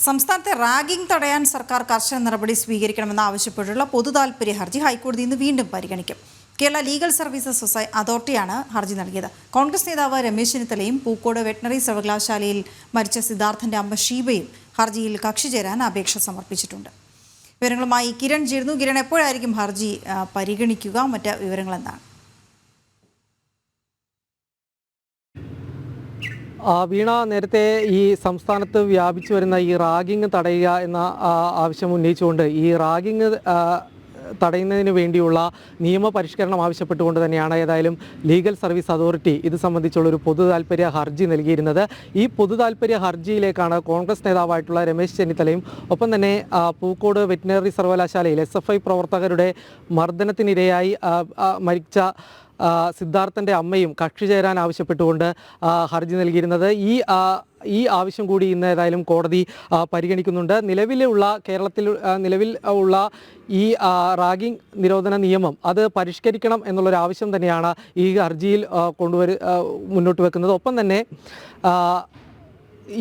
സംസ്ഥാനത്തെ റാഗിംഗ് തടയാൻ സർക്കാർ കർശന നടപടി സ്വീകരിക്കണമെന്ന് ആവശ്യപ്പെട്ടുള്ള പൊതുതാൽപര്യ ഹർജി ഹൈക്കോടതി ഇന്ന് വീണ്ടും പരിഗണിക്കും. കേരള ലീഗൽ സർവീസസ് അതോറിറ്റിയാണ് ഹർജി നൽകിയത്. കോൺഗ്രസ് നേതാവ് രമേശ് ചെന്നിത്തലയും പൂക്കോട് വെറ്ററിനറി സർവകലാശാലയിൽ മരിച്ച സിദ്ധാർത്ഥന്റെ അമ്മ ഷീബയും ഹർജിയിൽ കക്ഷി ചേരാൻ അപേക്ഷ സമർപ്പിച്ചിട്ടുണ്ട്. വിവരങ്ങളുമായി കിരൺ ചേരുന്നു. കിരൺ, എപ്പോഴായിരിക്കും ഹർജി പരിഗണിക്കുക? മറ്റ് വിവരങ്ങൾ എന്താണ്? വീണ, നേരത്തെ ഈ സംസ്ഥാനത്ത് വ്യാപിച്ചു വരുന്ന ഈ റാഗിംഗ് തടയുക എന്ന ആവശ്യം ഉന്നയിച്ചുകൊണ്ട് ഈ റാഗിംഗ് തടയുന്നതിന് വേണ്ടിയുള്ള നിയമപരിഷ്കരണം ആവശ്യപ്പെട്ടുകൊണ്ട് തന്നെയാണ് ഏതായാലും ലീഗൽ സർവീസ് അതോറിറ്റി ഇത് സംബന്ധിച്ചുള്ളൊരു പൊതു താൽപ്പര്യ ഹർജി നൽകിയിരുന്നത്. ഈ പൊതു താൽപ്പര്യ ഹർജിയിലേക്കാണ് കോൺഗ്രസ് നേതാവായിട്ടുള്ള രമേശ് ചെന്നിത്തലയും ഒപ്പം തന്നെ പൂക്കോട് വെറ്റിനറി സർവകലാശാലയിൽ SFI പ്രവർത്തകരുടെ മർദ്ദനത്തിനിരയായി മരിച്ച സിദ്ധാർത്ഥൻ്റെ അമ്മയും കക്ഷി ചേരാൻ ആവശ്യപ്പെട്ടുകൊണ്ട് ഹർജി നൽകിയിരുന്നത്. ഈ ആവശ്യം കൂടി ഇന്ന് ഏതായാലും കോടതി പരിഗണിക്കുന്നുണ്ട്. കേരളത്തിൽ നിലവിൽ ഉള്ള ഈ റാഗിംഗ് നിരോധന നിയമം അത് പരിഷ്കരിക്കണം എന്നുള്ളൊരു ആവശ്യം തന്നെയാണ് ഈ ഹർജിയിൽ മുന്നോട്ട് വെക്കുന്നത്. ഒപ്പം തന്നെ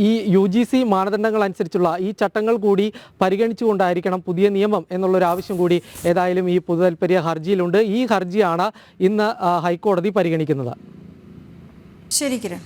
ഈ UGC മാനദണ്ഡങ്ങൾ അനുസരിച്ചുള്ള ഈ ചട്ടങ്ങൾ കൂടി പരിഗണിച്ചുകൊണ്ടായിരിക്കണം പുതിയ നിയമം എന്നുള്ളൊരു ആവശ്യം കൂടി ഏതായാലും ഈ പൊതു താൽപ്പര്യ ഹർജിയിലുണ്ട്. ഈ ഹർജിയാണ് ഇന്ന് ഹൈക്കോടതി പരിഗണിക്കുന്നത്. ശരി കിരൺ.